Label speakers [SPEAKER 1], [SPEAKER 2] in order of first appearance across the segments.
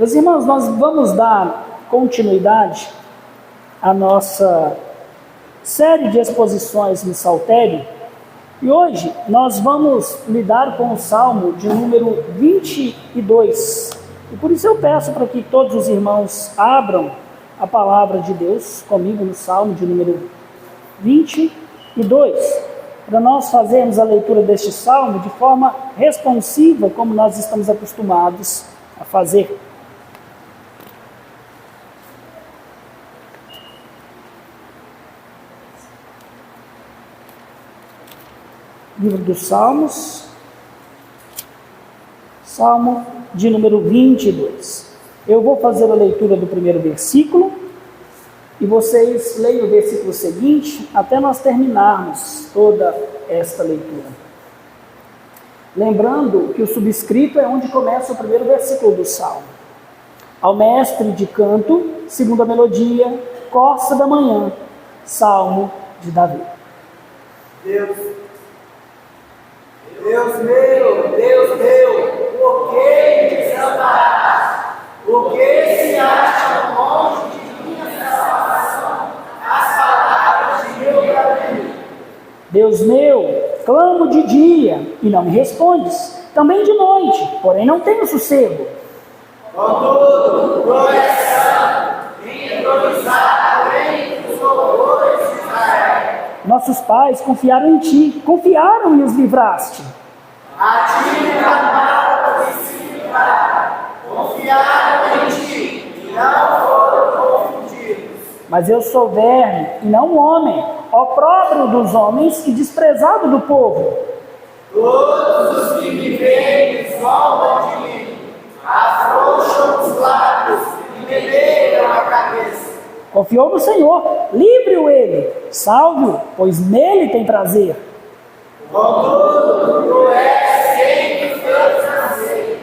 [SPEAKER 1] Meus irmãos, nós vamos dar continuidade à nossa série de exposições no Saltério, e hoje nós vamos lidar com o Salmo de número 22. E por isso eu peço para que todos os irmãos abram a palavra de Deus comigo no Salmo de número 22, para nós fazermos a leitura deste Salmo de forma responsiva, como nós estamos acostumados a fazer. Livro dos Salmos, Salmo de número 22. Eu vou fazer a leitura do primeiro versículo e vocês leiam o versículo seguinte até nós terminarmos toda esta leitura. Lembrando que o subscrito é onde começa o primeiro versículo do Salmo. Ao mestre de canto, segundo a melodia, corça da manhã, Salmo de Davi.
[SPEAKER 2] Deus meu, por que me desamparaste? Por que se acham longe de minha salvação as palavras de meu clamor?
[SPEAKER 1] Deus meu, clamo de dia e não me respondes, também de noite, porém não tenho sossego.
[SPEAKER 2] Contudo, tu és santo, improvisado entre os louvores de Israel.
[SPEAKER 1] Nossos pais confiaram em ti, confiaram e os livraste.
[SPEAKER 2] A ti me clamaram e se livraram, confiaram em ti e não foram confundidos.
[SPEAKER 1] Mas eu sou verme e não homem, opróbrio dos homens e desprezado do povo.
[SPEAKER 2] Todos os que me veem zombam de mim, afrouxam os lábios e meleiam a cabeça.
[SPEAKER 1] Confiou no Senhor, livre-o ele, salve-o, pois nele tem prazer.
[SPEAKER 2] Contudo, tu és quem me fez nascer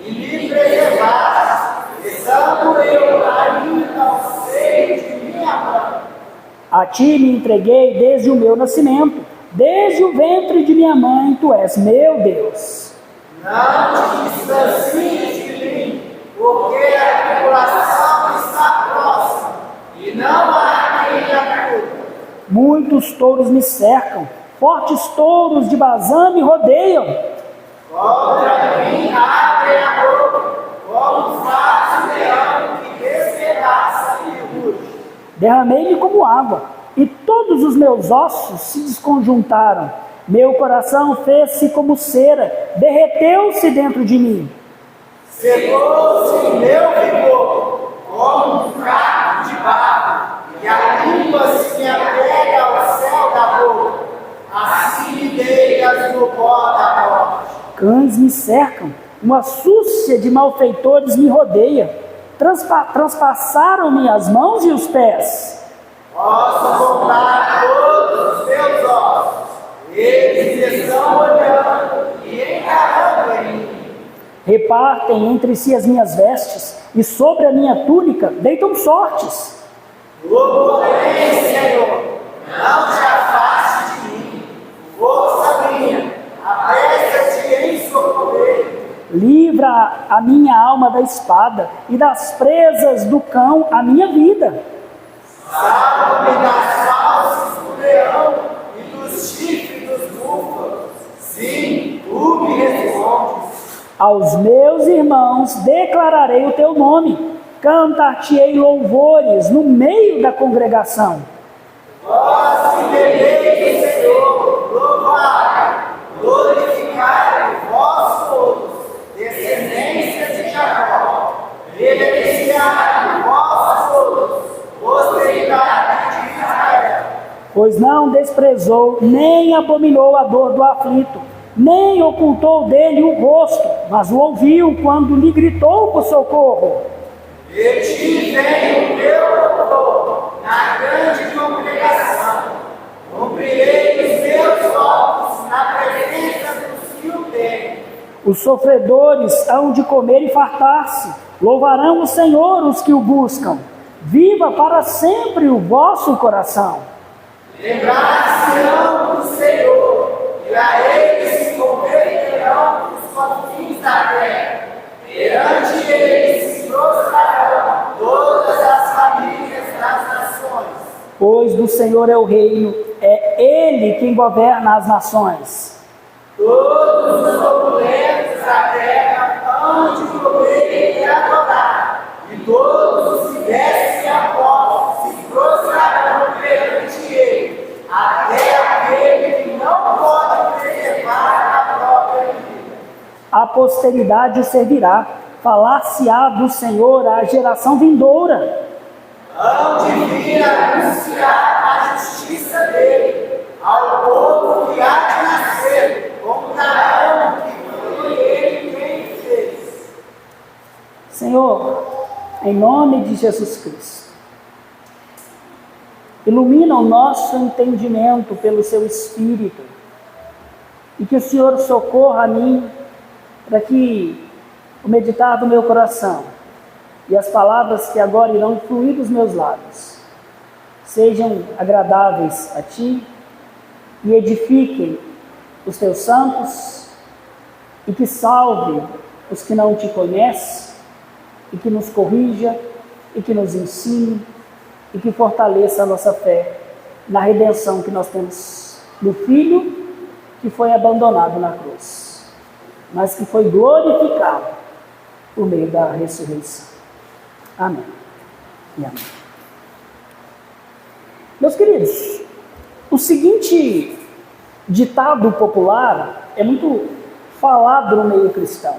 [SPEAKER 2] e me preservaste, estando eu ainda no seio de minha mãe.
[SPEAKER 1] A ti me entreguei desde o meu nascimento, desde o ventre de minha mãe, tu és meu Deus.
[SPEAKER 2] Não te distancies de mim, porque a tribulação está próxima e não há quem acuda.
[SPEAKER 1] Muitos touros me cercam, fortes touros de Bazã me rodeiam.
[SPEAKER 2] Contra mim abrem a boca, como faz o leão que despedaça e ruge.
[SPEAKER 1] Derramei-me como água, e todos os meus ossos se desconjuntaram. Meu coração fez-se como cera, derreteu-se dentro de mim.
[SPEAKER 2] Secou-se o meu vigor, como um prato de barro, e a língua se me apega ao céu da boca, assim me deitas no pó da morte.
[SPEAKER 1] Cães me cercam, uma súcia de malfeitores me rodeia. Transpassaram-me as mãos e os pés.
[SPEAKER 2] Posso contar todos os teus ossos, eles estão olhando e encarando em mim.
[SPEAKER 1] Repartem entre si as minhas vestes, e sobre a minha túnica deitam sortes.
[SPEAKER 2] Tu, porém, Senhor, não te afaste de mim, força minha, apressa-te em socorrer.
[SPEAKER 1] Livra a minha alma da espada, e das presas do cão a minha vida.
[SPEAKER 2] Salva-me das falsas do leão e dos chifres dos búfalos. Sim, tu me respondes.
[SPEAKER 1] Aos meus irmãos declararei o teu nome, cantar-te-ei louvores no meio da congregação.
[SPEAKER 2] Vós que temeis o Senhor, louvai, glorificai vós todos, descendência de Jacó, reverenciai vós todos, posteridade de Israel.
[SPEAKER 1] Pois não desprezou, nem abominou a dor do aflito, nem ocultou dele o rosto, mas o ouviu quando lhe gritou por socorro.
[SPEAKER 2] De ti vem o meu louvor na grande congregação, cumprirei os meus votos na presença dos que o temem.
[SPEAKER 1] Os sofredores hão de comer e fartar-se, louvarão o Senhor os que o buscam. Viva para sempre o vosso coração.
[SPEAKER 2] Lembrar-se-ão do Senhor, e a ele se converterão os confins da terra. Perante ele se prostrarão
[SPEAKER 1] pois do Senhor é o reino, é Ele quem governa as nações.
[SPEAKER 2] Todos os opulentos da terra hão de comer e adorar, e todos os que descem a pó se prostrarão perante Ele, até aquele que não pode preservar a própria vida.
[SPEAKER 1] A posteridade o servirá, falar-se-á do Senhor à geração vindoura.
[SPEAKER 2] Hão de vir anunciar a justiça dele ao povo que há de nascer, contarão que foi ele quem fez.
[SPEAKER 1] Senhor, em nome de Jesus Cristo, ilumina o nosso entendimento pelo Seu Espírito, e que o Senhor socorra a mim, para que o meditar do meu coração e as palavras que agora irão fluir dos meus lábios sejam agradáveis a Ti e edifiquem os Teus santos, e que salve os que não Te conhecem, e que nos corrija, e que nos ensine, e que fortaleça a nossa fé na redenção que nós temos do Filho que foi abandonado na cruz, mas que foi glorificado por meio da ressurreição. Amém e amém. Meus queridos, o seguinte ditado popular é muito falado no meio cristão: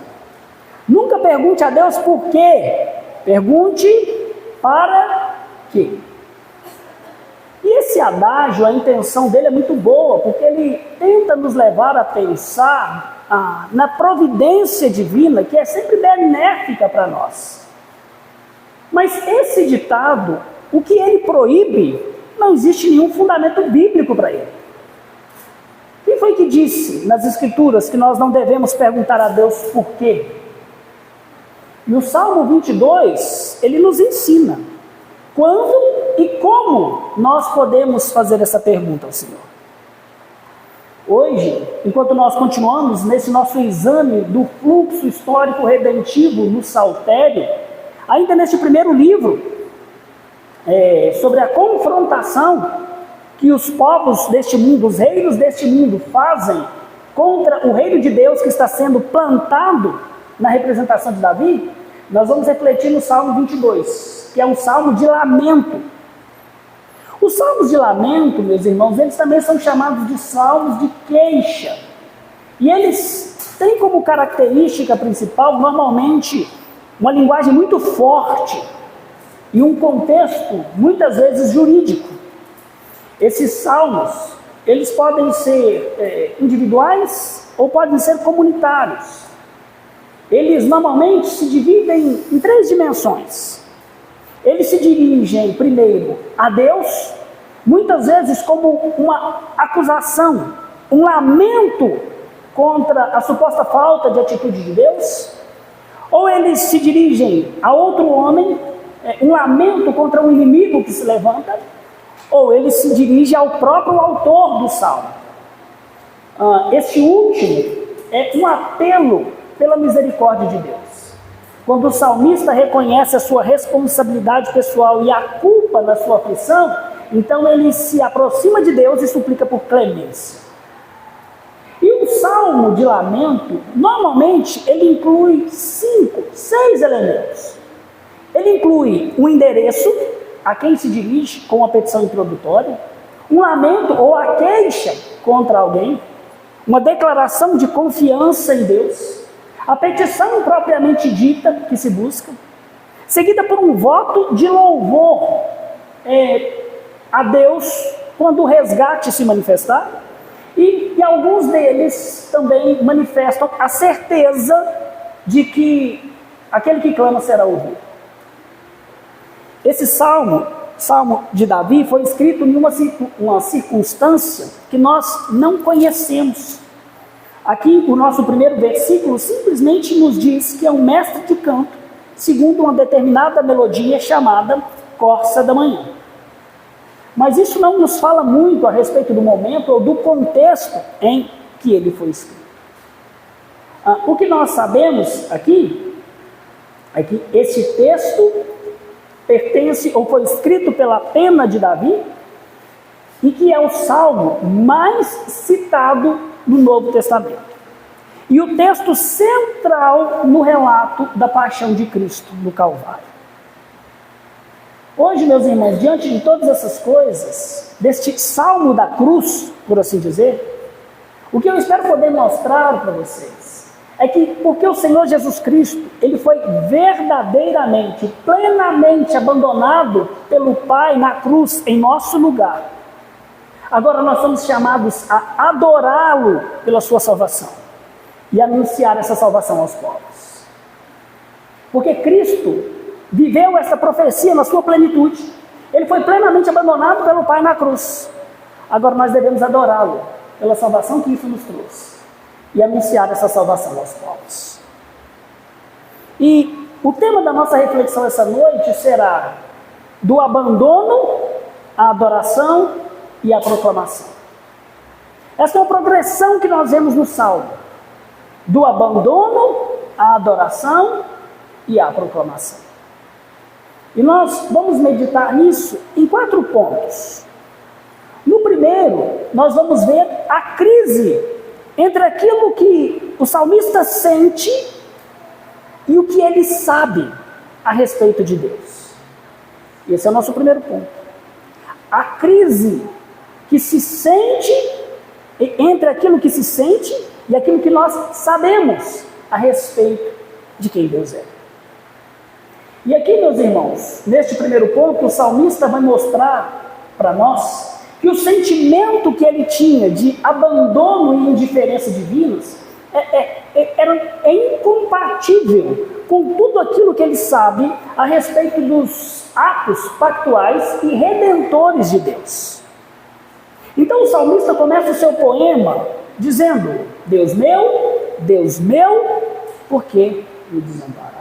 [SPEAKER 1] nunca pergunte a Deus por quê, pergunte para quê. E esse adágio, a intenção dele é muito boa, porque ele tenta nos levar a pensar na providência divina, que é sempre benéfica para nós. Mas esse ditado, o que ele proíbe, não existe nenhum fundamento bíblico para ele. Quem foi que disse nas Escrituras que nós não devemos perguntar a Deus por quê? E o Salmo 22, ele nos ensina quando e como nós podemos fazer essa pergunta ao Senhor. Hoje, enquanto nós continuamos nesse nosso exame do fluxo histórico redentivo no Saltério, ainda neste primeiro livro, sobre a confrontação que os povos deste mundo, os reinos deste mundo fazem contra o reino de Deus que está sendo plantado na representação de Davi, nós vamos refletir no Salmo 22, que é um salmo de lamento. Os salmos de lamento, meus irmãos, eles também são chamados de salmos de queixa. E eles têm como característica principal, normalmente, uma linguagem muito forte e um contexto, muitas vezes, jurídico. Esses salmos, eles podem ser individuais ou podem ser comunitários. Eles normalmente se dividem em 3 dimensões. Eles se dirigem primeiro a Deus, muitas vezes como uma acusação, um lamento contra a suposta falta de atitude de Deus, ou eles se dirigem a outro homem, um lamento contra um inimigo que se levanta, ou ele se dirige ao próprio autor do salmo. Este último é um apelo pela misericórdia de Deus. Quando o salmista reconhece a sua responsabilidade pessoal e a culpa na sua aflição, então ele se aproxima de Deus e suplica por clemência. E o salmo de lamento, normalmente, ele inclui 5, 6 elementos. Ele inclui um endereço a quem se dirige com a petição introdutória, um lamento ou a queixa contra alguém, uma declaração de confiança em Deus, a petição propriamente dita que se busca, seguida por um voto de louvor a Deus quando o resgate se manifestar, e alguns deles também manifestam a certeza de que aquele que clama será ouvido. Esse salmo de Davi, foi escrito em uma circunstância que nós não conhecemos. Aqui, o nosso primeiro versículo simplesmente nos diz que é um mestre de canto, segundo uma determinada melodia chamada Corça da Manhã. Mas isso não nos fala muito a respeito do momento ou do contexto em que ele foi escrito. O que nós sabemos aqui é que esse texto pertence ou foi escrito pela pena de Davi e que é o salmo mais citado no Novo Testamento. E o texto central no relato da paixão de Cristo no Calvário. Hoje, meus irmãos, diante de todas essas coisas, deste salmo da cruz, por assim dizer, o que eu espero poder mostrar para vocês é que porque o Senhor Jesus Cristo, ele foi verdadeiramente, plenamente abandonado pelo Pai na cruz em nosso lugar, agora nós somos chamados a adorá-lo pela sua salvação e anunciar essa salvação aos povos. Porque Cristo viveu essa profecia na sua plenitude. Ele foi plenamente abandonado pelo Pai na cruz. Agora nós devemos adorá-lo pela salvação que isso nos trouxe e anunciar essa salvação aos povos. E o tema da nossa reflexão essa noite será do abandono à adoração e à proclamação. Essa é a progressão que nós vemos no Salmo, do abandono à adoração e à proclamação. E nós vamos meditar nisso em 4 pontos. No primeiro, nós vamos ver a crise entre aquilo que o salmista sente e o que ele sabe a respeito de Deus. Esse é o nosso primeiro ponto. A crise que se sente, entre aquilo que se sente e aquilo que nós sabemos a respeito de quem Deus é. E aqui, meus irmãos, neste primeiro ponto, o salmista vai mostrar para nós que o sentimento que ele tinha de abandono e indiferença divinos é incompatível com tudo aquilo que ele sabe a respeito dos atos pactuais e redentores de Deus. Então o salmista começa o seu poema dizendo: Deus meu, por que me desamparaste?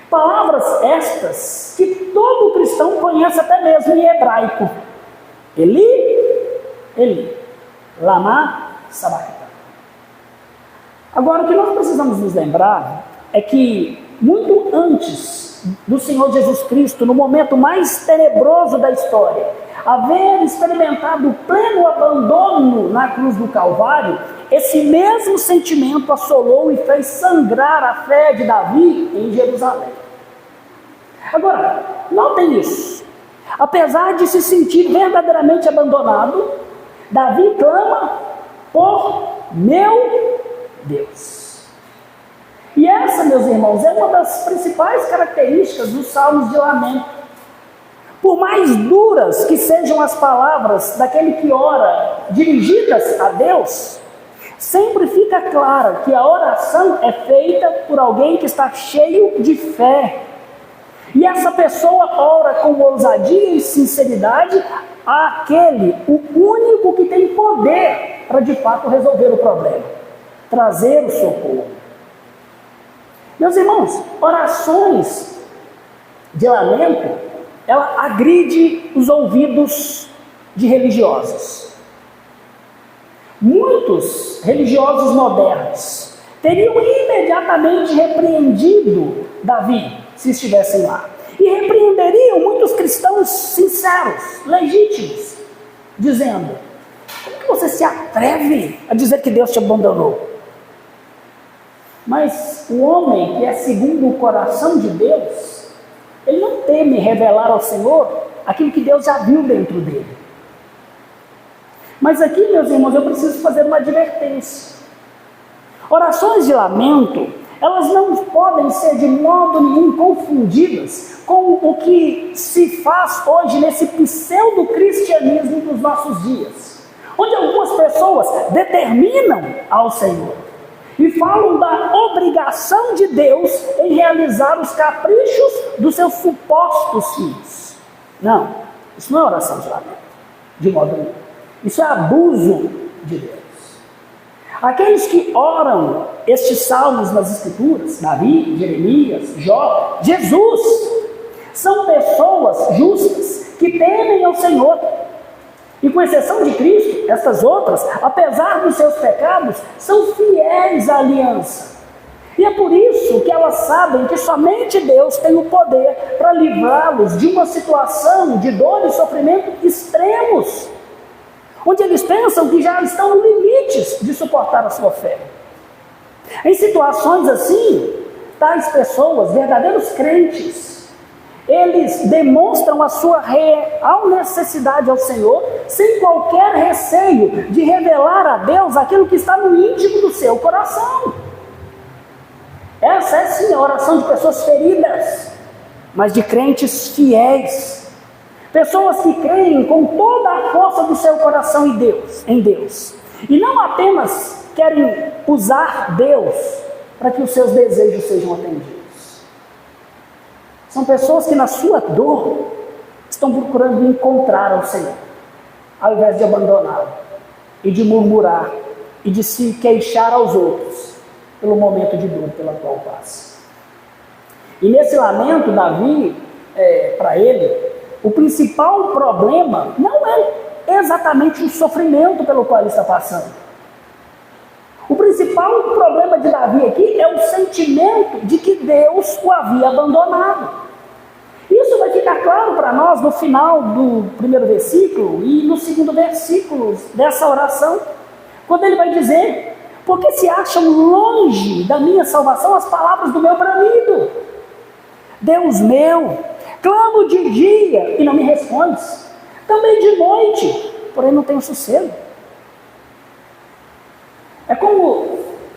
[SPEAKER 1] Palavras estas que todo cristão conhece até mesmo em hebraico. Eli, lama sabachthani. Agora, o que nós precisamos nos lembrar é que muito antes do Senhor Jesus Cristo, no momento mais tenebroso da história, haver experimentado o pleno abandono na cruz do Calvário, esse mesmo sentimento assolou e fez sangrar a fé de Davi em Jerusalém. Agora, notem isso. Apesar de se sentir verdadeiramente abandonado, Davi clama por meu Deus. E essa, meus irmãos, é uma das principais características dos salmos de lamento. Por mais duras que sejam as palavras daquele que ora dirigidas a Deus, sempre fica claro que a oração é feita por alguém que está cheio de fé. E essa pessoa ora com ousadia e sinceridade àquele, o único que tem poder para de fato resolver o problema, trazer o socorro. Meus irmãos, orações de lamento, ela agride os ouvidos de religiosos. Muitos religiosos modernos teriam imediatamente repreendido Davi, se estivessem lá, e repreenderiam muitos cristãos sinceros, legítimos, dizendo: como que você se atreve a dizer que Deus te abandonou? Mas o homem que é segundo o coração de Deus, ele não teme revelar ao Senhor aquilo que Deus já viu dentro dele. Mas aqui, meus irmãos, eu preciso fazer uma advertência. Orações de lamento, elas não podem ser de modo nenhum confundidas com o que se faz hoje nesse pseudo-cristianismo dos nossos dias, onde algumas pessoas determinam ao Senhor e falam da obrigação de Deus em realizar os caprichos dos seus supostos filhos. Não, isso não é oração de lamento, de modo nenhum. Isso é abuso de Deus. Aqueles que oram estes salmos nas Escrituras, Davi, Jeremias, Jó, Jesus, são pessoas justas que temem ao Senhor. E com exceção de Cristo, estas outras, apesar dos seus pecados, são fiéis à aliança. E é por isso que elas sabem que somente Deus tem o poder para livrá-los de uma situação de dor e sofrimento extremos, onde eles pensam que já estão no limites de suportar a sua fé. Em situações assim, tais pessoas, verdadeiros crentes, eles demonstram a sua real necessidade ao Senhor, sem qualquer receio de revelar a Deus aquilo que está no íntimo do seu coração. Essa é sim a oração de pessoas feridas, mas de crentes fiéis. Pessoas que creem com toda a força do seu coração em Deus. E não apenas querem usar Deus para que os seus desejos sejam atendidos. São pessoas que na sua dor estão procurando encontrar ao Senhor, ao invés de abandoná-lo e de murmurar e de se queixar aos outros pelo momento de dor pela qual passa. E nesse lamento, Davi, para ele, o principal problema não é exatamente o sofrimento pelo qual ele está passando. O principal problema de Davi aqui é o sentimento de que Deus o havia abandonado. Isso vai ficar claro para nós no final do primeiro versículo e no segundo versículo dessa oração, quando ele vai dizer: porque se acham longe da minha salvação as palavras do meu bramido. Deus meu, clamo de dia e não me respondes, também de noite, porém não tenho sossego. É como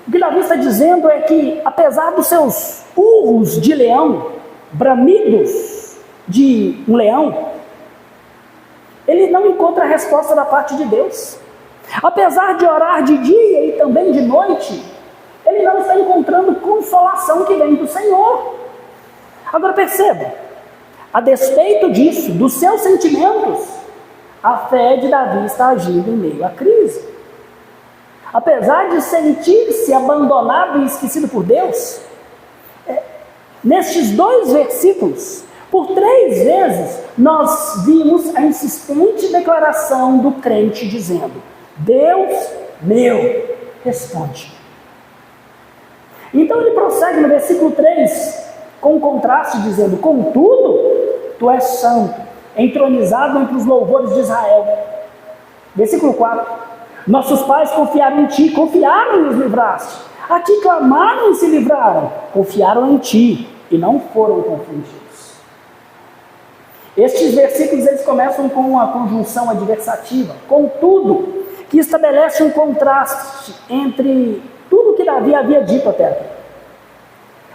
[SPEAKER 1] o que Davi está dizendo é que, apesar dos seus urros de leão, bramidos de um leão, ele não encontra a resposta da parte de Deus. Apesar de orar de dia e também de noite, ele não está encontrando consolação que vem do Senhor. Agora perceba, a despeito disso, dos seus sentimentos, a fé de Davi está agindo em meio à crise. Apesar de sentir-se abandonado e esquecido por Deus, nestes 2 versículos, por 3 vezes, nós vimos a insistente declaração do crente dizendo: Deus meu, responde. Então ele prossegue no versículo 3, com um contraste, dizendo: contudo, tu és santo, entronizado entre os louvores de Israel. Versículo 4, nossos pais confiaram em ti, confiaram e os livraste. A ti clamaram e se livraram, confiaram em ti e não foram confundidos. Estes versículos eles começam com uma conjunção adversativa, contudo, que estabelece um contraste entre tudo que Davi havia dito até aqui.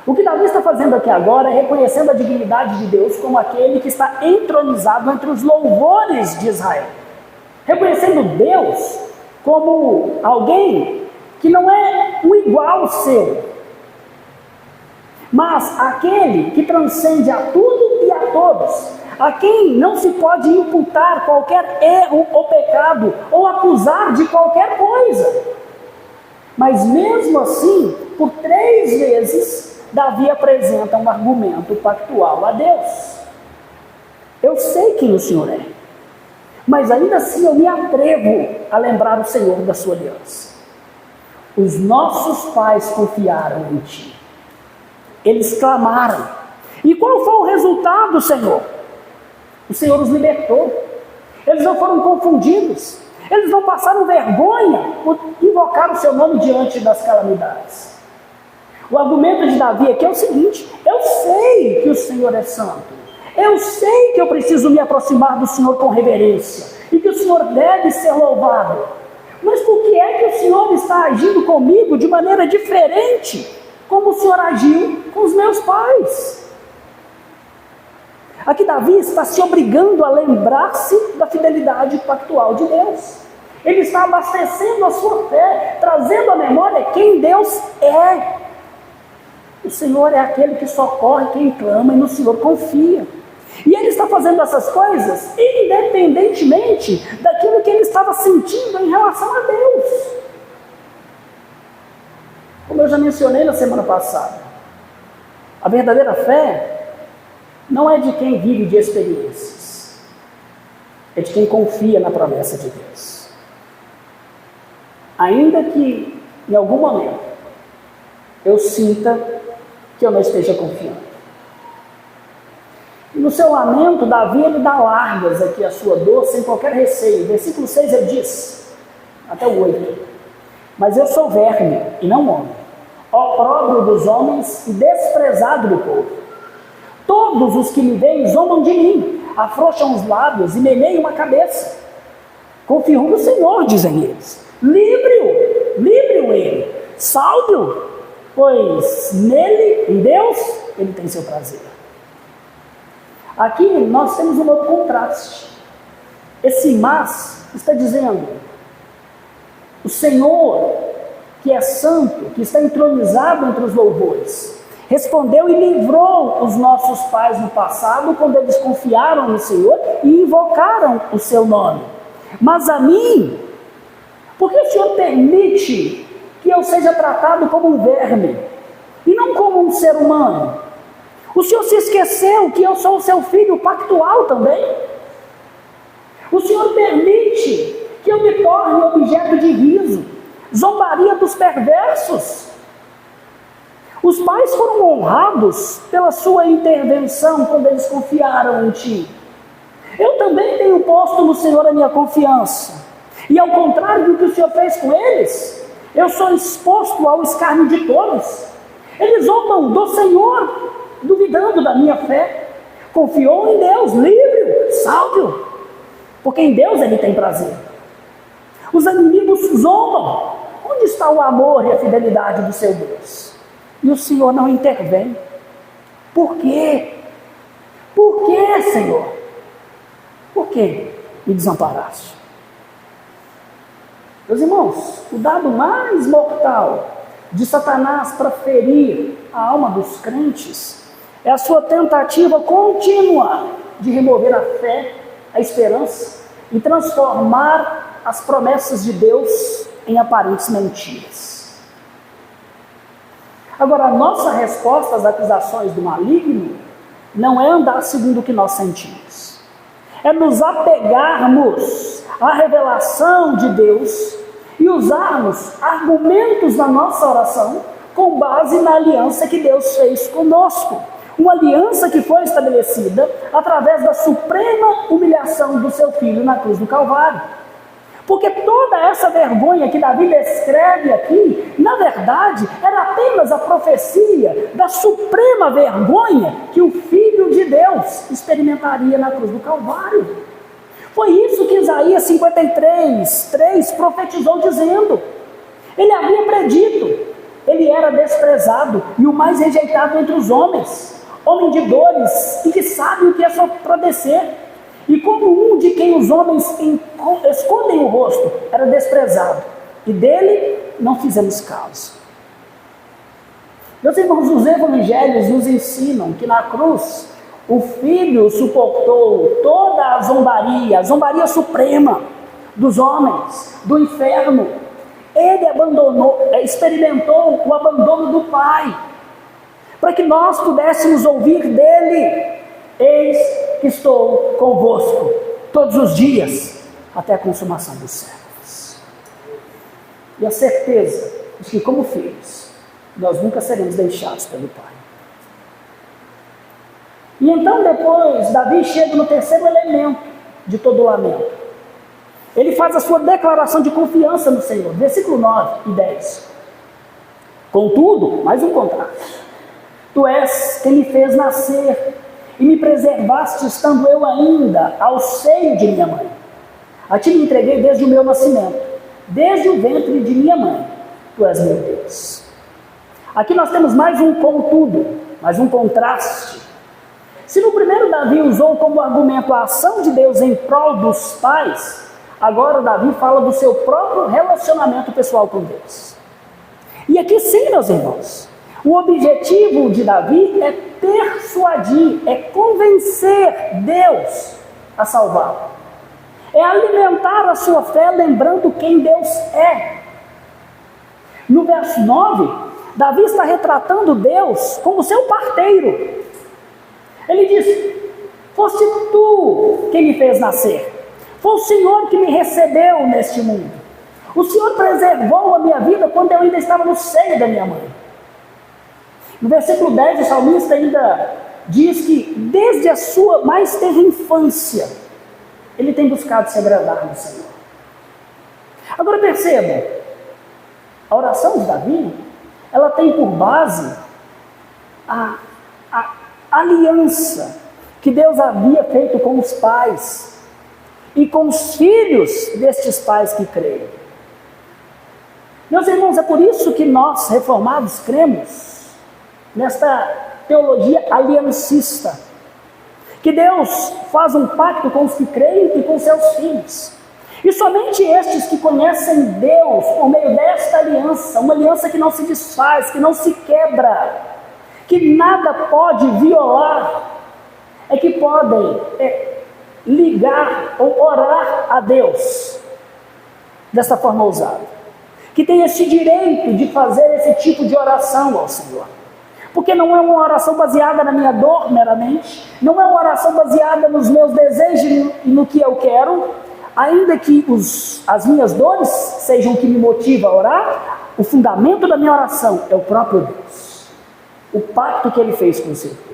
[SPEAKER 1] O que Davi está fazendo aqui agora é reconhecendo a dignidade de Deus como aquele que está entronizado entre os louvores de Israel. Reconhecendo Deus como alguém que não é um igual seu, mas aquele que transcende a tudo e a todos, a quem não se pode imputar qualquer erro ou pecado, ou acusar de qualquer coisa. Mas mesmo assim, por 3 vezes, Davi apresenta um argumento pactual a Deus. Eu sei quem o Senhor é, mas ainda assim eu me atrevo a lembrar o Senhor da sua aliança. Os nossos pais confiaram em ti. Eles clamaram. E qual foi o resultado, Senhor? O Senhor os libertou. Eles não foram confundidos. Eles não passaram vergonha por invocar o seu nome diante das calamidades. O argumento de Davi aqui é o seguinte: eu sei que o Senhor é santo. Eu sei que eu preciso me aproximar do Senhor com reverência e que o Senhor deve ser louvado. Mas por que é que o Senhor está agindo comigo de maneira diferente, como o Senhor agiu com os meus pais? Aqui Davi está se obrigando a lembrar-se da fidelidade pactual de Deus. Ele está abastecendo a sua fé, trazendo à memória quem Deus é. O Senhor é aquele que socorre quem clama e no Senhor confia. E ele está fazendo essas coisas independentemente daquilo que ele estava sentindo em relação a Deus. Como eu já mencionei na semana passada, a verdadeira fé não é de quem vive de experiências, é de quem confia na promessa de Deus. Ainda que em algum momento eu sinta que eu não esteja confiando. E no seu lamento, Davi, ele dá largas aqui a sua dor, sem qualquer receio. Versículo 6 ele diz, até o 8: mas eu sou verme e não homem, opróbrio dos homens e desprezado do povo. Todos os que me veem zombam de mim, afrouxam os lábios e meneiam a cabeça. Confio no Senhor, dizem eles. Livre-o ele, salve-o, pois nele, em Deus, ele tem seu prazer. Aqui nós temos um outro contraste. Esse mas está dizendo: o Senhor, que é santo, que está entronizado entre os louvores, respondeu e livrou os nossos pais no passado, quando eles confiaram no Senhor e invocaram o seu nome. Mas a mim, por que o Senhor permite que eu seja tratado como um verme e não como um ser humano? O Senhor se esqueceu que eu sou o seu filho pactual também? O Senhor permite que eu me torne objeto de riso, zombaria dos perversos. Os pais foram honrados pela sua intervenção quando eles confiaram em ti. Eu também tenho posto no Senhor a minha confiança. E ao contrário do que o Senhor fez com eles, eu sou exposto ao escárnio de todos. Eles zombam do Senhor, duvidando da minha fé. Confiou em Deus, livre-o, salve-o, porque em Deus ele tem prazer. Os inimigos zombam. Onde está o amor e a fidelidade do seu Deus? E o Senhor não intervém. Por quê? Por quê, Senhor? Por que me desamparaste? Meus irmãos, o dado mais mortal de Satanás para ferir a alma dos crentes é a sua tentativa contínua de remover a fé, a esperança e transformar as promessas de Deus em aparentes mentiras. Agora, a nossa resposta às acusações do maligno não é andar segundo o que nós sentimos. É nos apegarmos à revelação de Deus e usarmos argumentos na nossa oração com base na aliança que Deus fez conosco. Uma aliança que foi estabelecida através da suprema humilhação do seu Filho na cruz do Calvário. Porque toda essa vergonha que Davi descreve aqui, na verdade, era apenas a profecia da suprema vergonha que o Filho de Deus experimentaria na cruz do Calvário. Foi isso que Isaías 53:3 profetizou dizendo. Ele havia predito, ele era desprezado e o mais rejeitado entre os homens, homem de dores e que sabe o que é padecer. E como um de quem os homens escondem o rosto, era desprezado, e dele não fizemos caso. Meus irmãos, os evangelhos nos ensinam que na cruz o Filho suportou toda a zombaria suprema dos homens, do inferno. Ele experimentou o abandono do Pai, para que nós pudéssemos ouvir dele: eis que estou convosco todos os dias, até a consumação dos séculos. E a certeza de que, como filhos, nós nunca seremos deixados pelo Pai. E então depois, Davi chega no terceiro elemento de todo o lamento. Ele faz a sua declaração de confiança no Senhor, versículo 9 e 10. Contudo, mais um contraste: tu és quem me fez nascer e me preservaste estando eu ainda ao seio de minha mãe. A ti me entreguei desde o meu nascimento, desde o ventre de minha mãe. Tu és meu Deus. Aqui nós temos mais um contudo, mais um contraste. Se no primeiro Davi usou como argumento a ação de Deus em prol dos pais, agora Davi fala do seu próprio relacionamento pessoal com Deus. E aqui sim, meus irmãos, o objetivo de Davi é persuadir, é convencer Deus a salvá-lo. É alimentar a sua fé lembrando quem Deus é. No verso 9, Davi está retratando Deus como seu parteiro. Ele diz: foste tu quem me fez nascer, foi o Senhor que me recebeu neste mundo. O Senhor preservou a minha vida quando eu ainda estava no seio da minha mãe. No versículo 10, o salmista ainda diz que desde a sua mais tenra infância, ele tem buscado se agradar do Senhor. Agora percebam, a oração de Davi, ela tem por base a aliança que Deus havia feito com os pais e com os filhos destes pais que creem. Meus irmãos, é por isso que nós, reformados, cremos nesta teologia aliancista, que Deus faz um pacto com os que creem e com seus filhos. E somente estes que conhecem Deus por meio desta aliança, uma aliança que não se desfaz, que não se quebra, que nada pode violar, é que podem ligar ou orar a Deus desta forma ousada, que tem esse direito de fazer esse tipo de oração ao Senhor. Porque não é uma oração baseada na minha dor meramente, não é uma oração baseada nos meus desejos e no que eu quero, ainda que as minhas dores sejam o que me motiva a orar, o fundamento da minha oração é o próprio Deus, o pacto que Ele fez com o seu povo.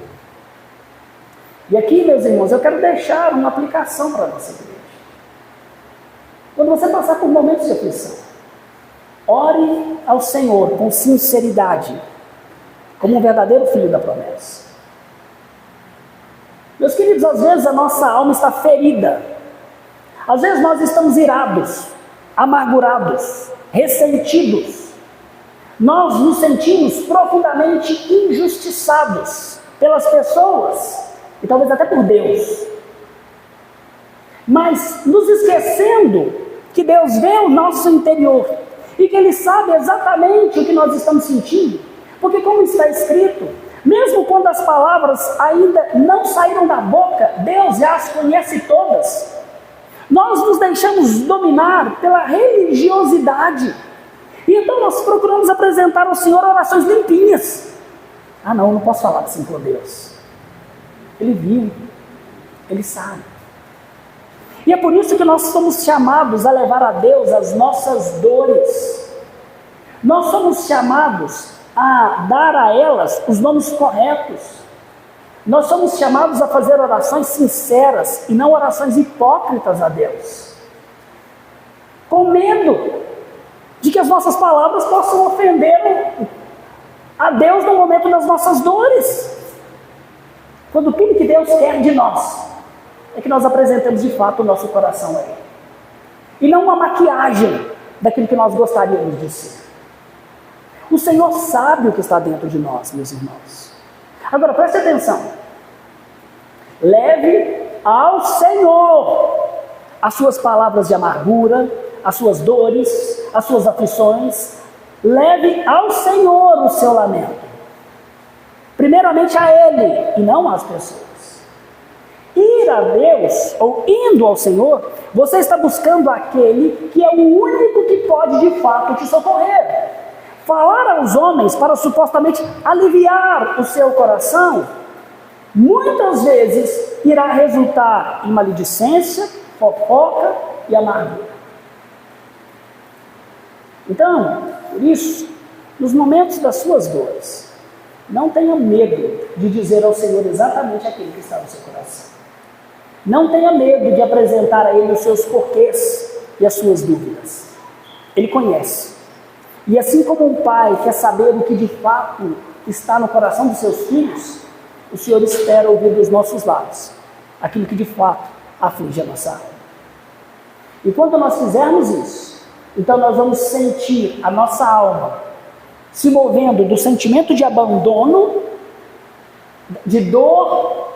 [SPEAKER 1] E aqui, meus irmãos, eu quero deixar uma aplicação para a nossa igreja. Quando você passar por momentos de aflição, ore ao Senhor com sinceridade, como um verdadeiro filho da promessa. Meus queridos, às vezes a nossa alma está ferida, às vezes nós estamos irados, amargurados, ressentidos, nós nos sentimos profundamente injustiçados pelas pessoas e talvez até por Deus, mas nos esquecendo que Deus vê o nosso interior e que Ele sabe exatamente o que nós estamos sentindo, porque como está escrito, mesmo quando as palavras ainda não saíram da boca, Deus já as conhece todas. Nós nos deixamos dominar pela religiosidade, e então nós procuramos apresentar ao Senhor orações limpinhas. Não posso falar assim com Deus. Ele viu, Ele sabe. E é por isso que nós somos chamados a levar a Deus as nossas dores. Nós somos chamados a dar a elas os nomes corretos. Nós somos chamados a fazer orações sinceras e não orações hipócritas a Deus, com medo de que as nossas palavras possam ofender a Deus no momento das nossas dores, quando tudo que Deus quer de nós é que nós apresentemos de fato o nosso coração a Ele, e não uma maquiagem daquilo que nós gostaríamos de ser. O Senhor sabe o que está dentro de nós, meus irmãos. Agora preste atenção, leve ao Senhor as suas palavras de amargura, as suas dores, as suas aflições. Leve ao Senhor o seu lamento, primeiramente a Ele e não às pessoas. Ir a Deus, ou indo ao Senhor, você está buscando aquele que é o único que pode de fato te socorrer. Falar aos homens para supostamente aliviar o seu coração, muitas vezes irá resultar em maledicência, fofoca e amargura. Então, por isso, nos momentos das suas dores, não tenha medo de dizer ao Senhor exatamente aquilo que está no seu coração. Não tenha medo de apresentar a Ele os seus porquês e as suas dúvidas. Ele conhece. E assim como um pai quer saber o que de fato está no coração dos seus filhos, o Senhor espera ouvir dos nossos lábios aquilo que de fato aflige a nossa alma. E quando nós fizermos isso, então nós vamos sentir a nossa alma se movendo do sentimento de abandono, de dor,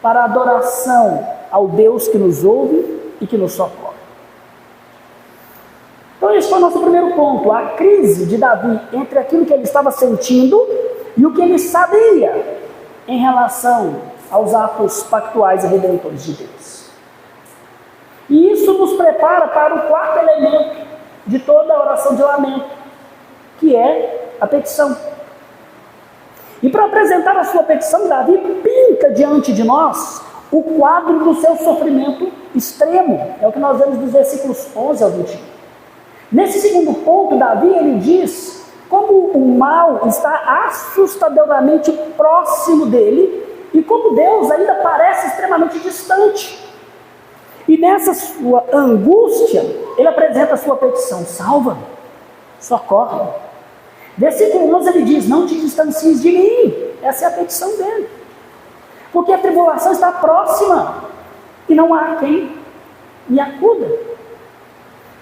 [SPEAKER 1] para a adoração ao Deus que nos ouve e que nos socorre. Então esse foi o nosso primeiro ponto, a crise de Davi entre aquilo que ele estava sentindo e o que ele sabia em relação aos atos pactuais e redentores de Deus. E isso nos prepara para o quarto elemento de toda a oração de lamento, que é a petição. E para apresentar a sua petição, Davi pinta diante de nós o quadro do seu sofrimento extremo. É o que nós vemos dos versículos 11 ao 21. Nesse segundo ponto, Davi ele diz como o mal está assustadoramente próximo dele e como Deus ainda parece extremamente distante. E nessa sua angústia, ele apresenta a sua petição: salva-me, socorre-me. Versículo 11 ele diz: não te distancies de mim. Essa é a petição dele, porque a tribulação está próxima e não há quem me acuda.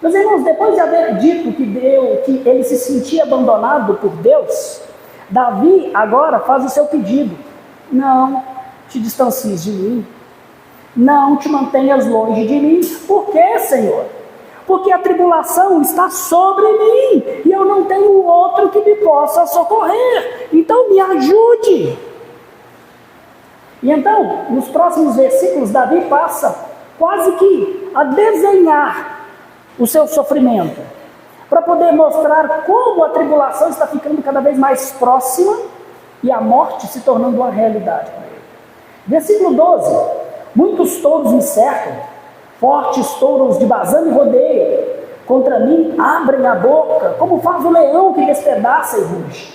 [SPEAKER 1] Meus irmãos, depois de haver dito que ele se sentia abandonado por Deus, Davi agora faz o seu pedido: não te distancies de mim, não te mantenhas longe de mim. Por quê, Senhor? Porque a tribulação está sobre mim e eu não tenho outro que me possa socorrer, então me ajude. E então, nos próximos versículos, Davi passa quase que a desenhar o seu sofrimento, para poder mostrar como a tribulação está ficando cada vez mais próxima e a morte se tornando uma realidade para ele. Versículo 12: muitos touros me cercam, fortes touros de Bazã me rodeiam, contra mim abrem a boca, como faz o leão que despedaça e ruge.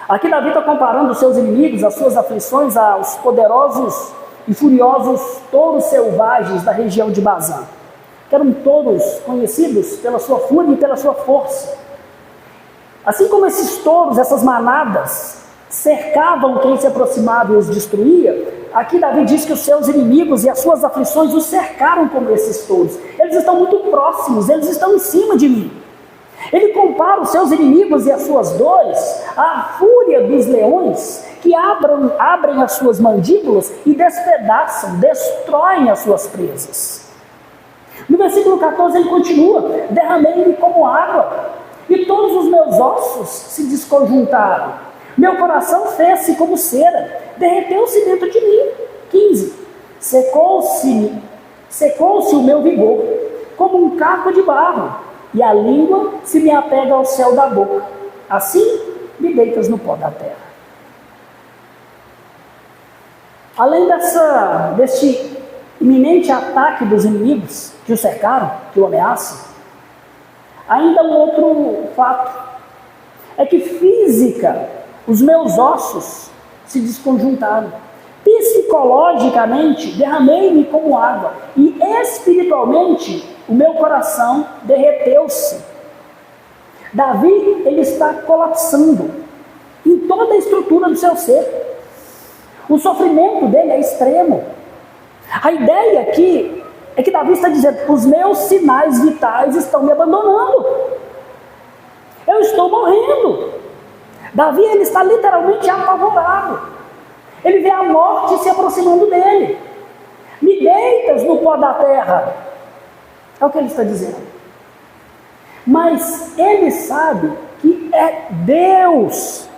[SPEAKER 1] Aqui Davi está comparando os seus inimigos, as suas aflições, aos poderosos e furiosos touros selvagens da região de Bazã, que eram touros conhecidos pela sua fúria e pela sua força. Assim como esses touros, essas manadas, cercavam quem se aproximava e os destruía, aqui Davi diz que os seus inimigos e as suas aflições os cercaram como esses touros. Eles estão muito próximos, eles estão em cima de mim. Ele compara os seus inimigos e as suas dores à fúria dos leões que abrem as suas mandíbulas e despedaçam, destroem as suas presas. No versículo 14 ele continua: derramei-me como água, e todos os meus ossos se desconjuntaram. Meu coração fez-se como cera, derreteu-se dentro de mim. 15. Secou-se o meu vigor, como um caco de barro, e a língua se me apega ao céu da boca. Assim me deitas no pó da terra. Além deste iminente ataque dos inimigos que o cercaram, que o ameaçam, ainda um outro fato é que os meus ossos se desconjuntaram. Psicologicamente, derramei-me como água, e espiritualmente, o meu coração derreteu-se. Davi, ele está colapsando em toda a estrutura do seu ser. O sofrimento dele é extremo. A ideia aqui é que Davi está dizendo: os meus sinais vitais estão me abandonando. Eu estou morrendo. Davi, ele está literalmente apavorado. Ele vê a morte se aproximando dele. Me deitas no pó da terra. É o que ele está dizendo. Mas ele sabe que é Deus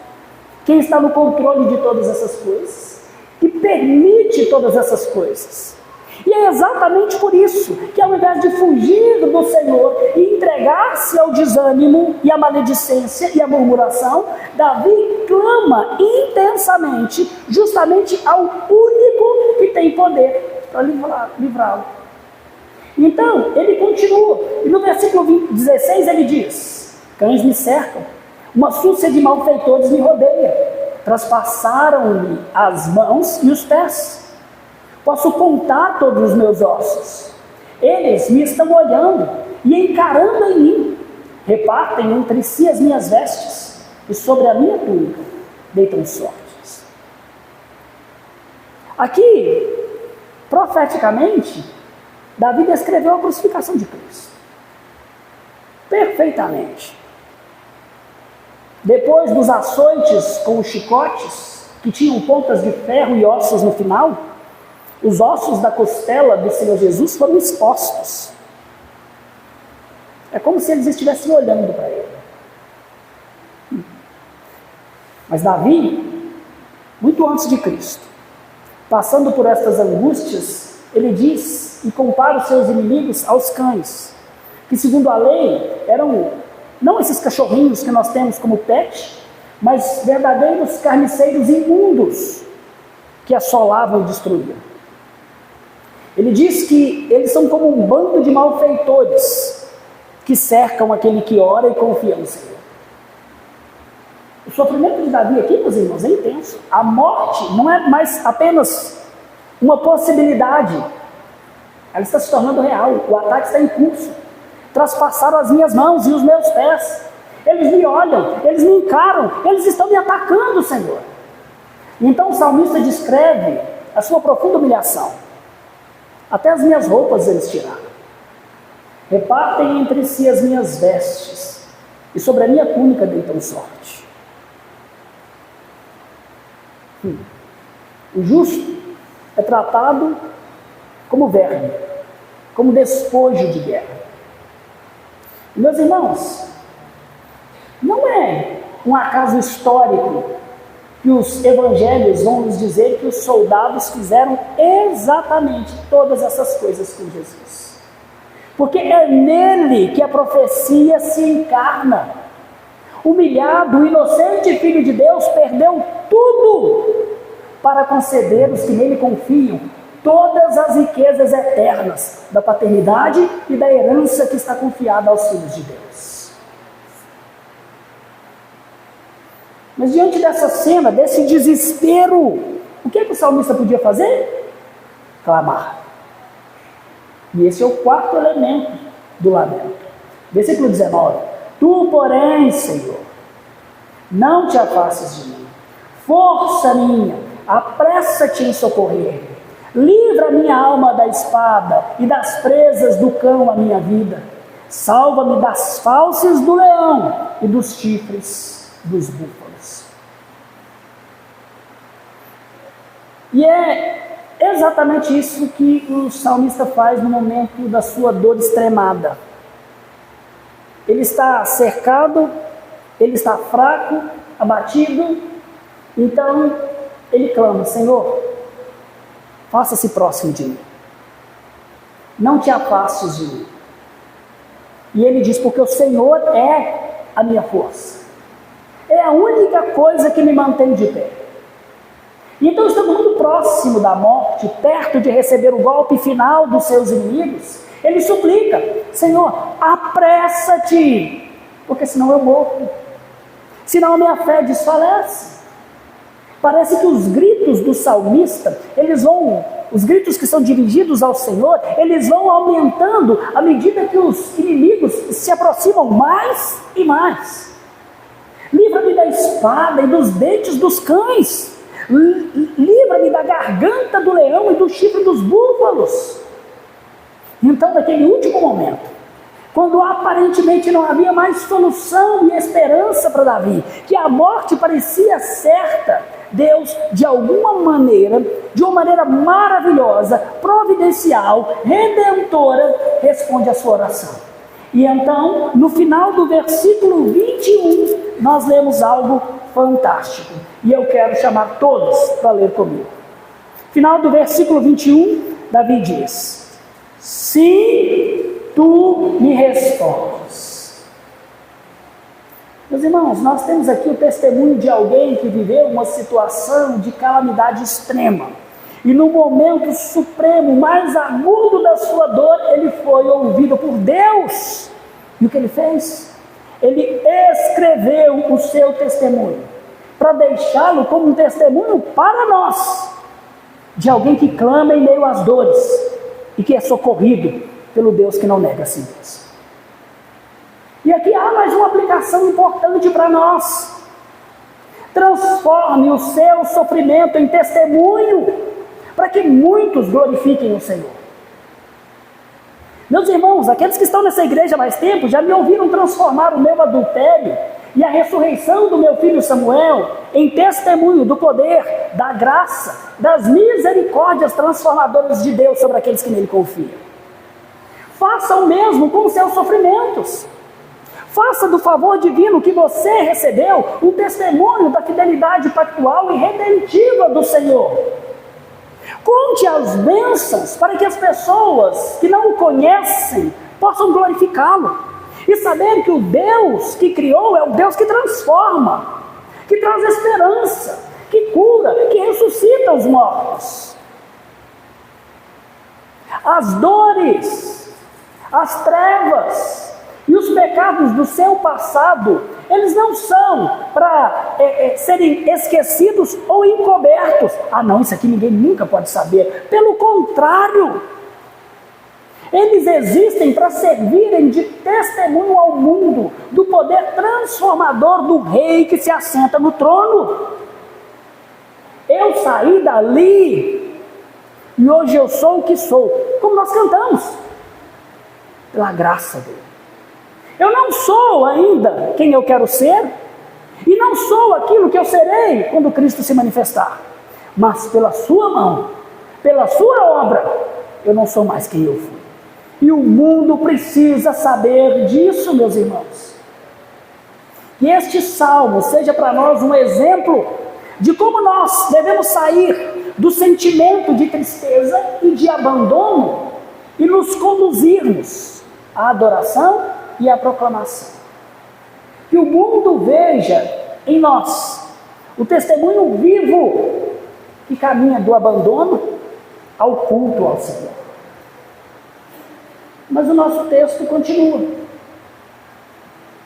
[SPEAKER 1] quem está no controle de todas essas coisas, que permite todas essas coisas. E é exatamente por isso que, ao invés de fugir do Senhor e entregar-se ao desânimo e à maledicência e à murmuração, Davi clama intensamente justamente ao único que tem poder para livrá-lo. Então, ele continua, e no versículo 16 ele diz: cães me cercam, uma súcia de malfeitores me rodeia, traspassaram-me as mãos e os pés. Posso contar todos os meus ossos. Eles me estão olhando e encarando em mim. Repartem entre si as minhas vestes, e sobre a minha túnica deitam sortes. Aqui, profeticamente, Davi descreveu a crucificação de Cristo perfeitamente. Depois dos açoites com os chicotes, que tinham pontas de ferro e ossos no final, os ossos da costela do Senhor Jesus foram expostos. É como se eles estivessem olhando para ele. Mas Davi, muito antes de Cristo, passando por estas angústias, ele diz e compara os seus inimigos aos cães, que segundo a lei eram não esses cachorrinhos que nós temos como pet, mas verdadeiros carniceiros imundos que assolavam e destruíam. Ele diz que eles são como um bando de malfeitores que cercam aquele que ora e confia no Senhor. sofrimento de Davi aqui, meus irmãos, é intenso. A morte não é mais apenas uma possibilidade, ela está se tornando real. O ataque está em curso. Traspassaram as minhas mãos e os meus pés. Eles me olham, eles me encaram, eles estão me atacando, Senhor. Então o salmista descreve a sua profunda humilhação. Até as minhas roupas eles tiraram. Repartem entre si as minhas vestes, e sobre a minha túnica deitam sorte. O justo é tratado como verme, como despojo de guerra. E, meus irmãos, não é um acaso histórico que os evangelhos vão nos dizer que os soldados fizeram exatamente todas essas coisas com Jesus. Porque é nele que a profecia se encarna. Humilhado, o inocente Filho de Deus perdeu tudo para conceder aos que nele confiam todas as riquezas eternas da paternidade e da herança que está confiada aos filhos de Deus. Mas diante dessa cena, desse desespero, o que o salmista podia fazer? Clamar. E esse é o quarto elemento do lamento. Versículo 19. Tu, porém, Senhor, não te afastes de mim. Força minha, apressa-te em socorrer. Livra minha alma da espada e das presas do cão a minha vida. Salva-me das fauces do leão e dos chifres dos búfalos. E é exatamente isso que o salmista faz no momento da sua dor extremada. Ele está cercado, ele está fraco, abatido, então ele clama: Senhor, faça-se próximo de mim, não te afastes de mim. E ele diz: porque o Senhor é a minha força, é a única coisa que me mantém de pé. Então, estando muito próximo da morte, perto de receber o golpe final dos seus inimigos, ele suplica: Senhor, apressa-te, porque senão eu morro, senão a minha fé desfalece. Parece que os gritos do salmista, os gritos que são dirigidos ao Senhor, eles vão aumentando à medida que os inimigos se aproximam mais e mais. Livra-me da espada e dos dentes dos cães. Livra-me da garganta do leão e do chifre dos búfalos. Então, naquele último momento, quando aparentemente não havia mais solução e esperança para Davi, que a morte parecia certa, Deus, de alguma maneira, de uma maneira maravilhosa, providencial, redentora, responde a sua oração. E então, no final do versículo 21, nós lemos algo fantástico. E eu quero chamar todos para ler comigo. Final do versículo 21, Davi diz: se tu me respondes. Meus irmãos, nós temos aqui o testemunho de alguém que viveu uma situação de calamidade extrema. E no momento supremo, mais agudo da sua dor, ele foi ouvido por Deus. E o que ele fez? Ele escreveu o seu testemunho, para deixá-lo como um testemunho para nós, de alguém que clama em meio às dores, e que é socorrido pelo Deus que não nega a si mesmo. E aqui há mais uma aplicação importante para nós. Transforme o seu sofrimento em testemunho, para que muitos glorifiquem o Senhor. Meus irmãos, aqueles que estão nessa igreja há mais tempo, já me ouviram transformar o meu adultério e a ressurreição do meu filho Samuel em testemunho do poder, da graça, das misericórdias transformadoras de Deus sobre aqueles que nele confiam. Faça o mesmo com os seus sofrimentos. Faça do favor divino que você recebeu um testemunho da fidelidade pactual e redentiva do Senhor. Conte as bênçãos para que as pessoas que não o conhecem possam glorificá-lo e saber que o Deus que criou é o Deus que transforma, que traz esperança, que cura, que ressuscita os mortos. As dores, as trevas e os pecados do seu passado eles não são para serem esquecidos ou encobertos. Ah não, isso aqui ninguém nunca pode saber. Pelo contrário, eles existem para servirem de testemunho ao mundo do poder transformador do rei que se assenta no trono. Eu saí dali e hoje eu sou o que sou, como nós cantamos, pela graça dele. Eu não sou ainda quem eu quero ser, e não sou aquilo que eu serei quando Cristo se manifestar, mas pela sua mão, pela sua obra, eu não sou mais quem eu fui. E o mundo precisa saber disso, meus irmãos. Que este salmo seja para nós um exemplo de como nós devemos sair do sentimento de tristeza e de abandono e nos conduzirmos à adoração e à proclamação. Que o mundo veja em nós o testemunho vivo que caminha do abandono ao culto ao Senhor. Mas o nosso texto continua.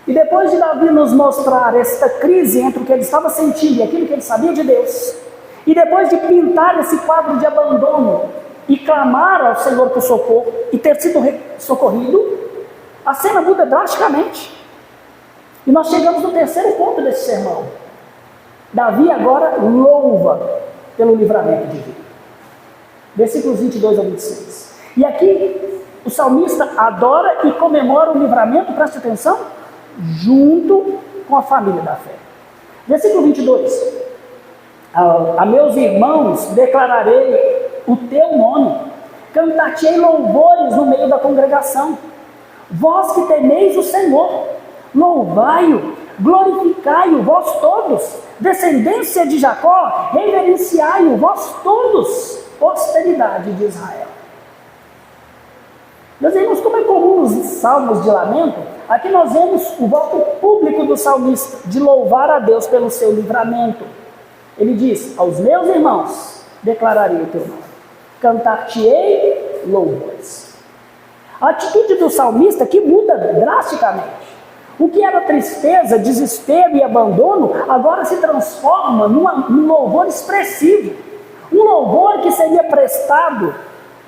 [SPEAKER 1] E depois de Davi nos mostrar esta crise entre o que ele estava sentindo e aquilo que ele sabia de Deus, e depois de pintar esse quadro de abandono e clamar ao Senhor por socorro e ter sido socorrido, a cena muda drasticamente. E nós chegamos no terceiro ponto desse sermão. Davi agora louva pelo livramento divino. Versículos 22 a 26. E aqui o salmista adora e comemora o livramento, preste atenção, junto com a família da fé. Versículo 22. A meus irmãos declararei o teu nome, cantar-te-ei louvores no meio da congregação. Vós que temeis o Senhor, louvai-o, glorificai-o, vós todos, descendência de Jacó, reverenciai-o, vós todos, posteridade de Israel. Meus irmãos, como é comum nos salmos de lamento, aqui nós vemos o voto público do salmista de louvar a Deus pelo seu livramento. Ele diz: aos meus irmãos declararei o teu nome, cantar-te-ei louvores. A atitude do salmista que muda drasticamente. O que era tristeza, desespero e abandono, agora se transforma num louvor expressivo. Um louvor que seria prestado,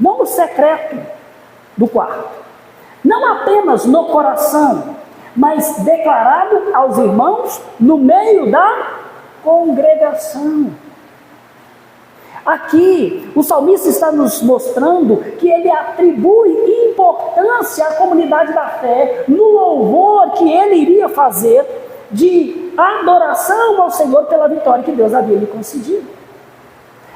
[SPEAKER 1] não no secreto do quarto, não apenas no coração, mas declarado aos irmãos no meio da congregação. Aqui, o salmista está nos mostrando que ele atribui importância à comunidade da fé no louvor que ele iria fazer de adoração ao Senhor pela vitória que Deus havia lhe concedido.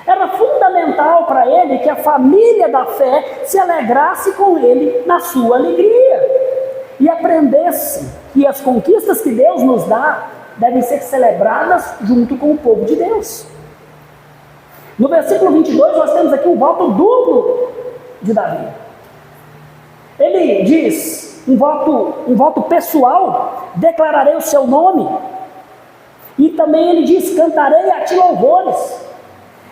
[SPEAKER 1] Era fundamental para ele que a família da fé se alegrasse com ele na sua alegria e aprendesse que as conquistas que Deus nos dá devem ser celebradas junto com o povo de Deus. No versículo 22 nós temos aqui um voto duplo de Davi. Ele diz um voto pessoal: declararei o seu nome. E também ele diz: cantarei a ti louvores.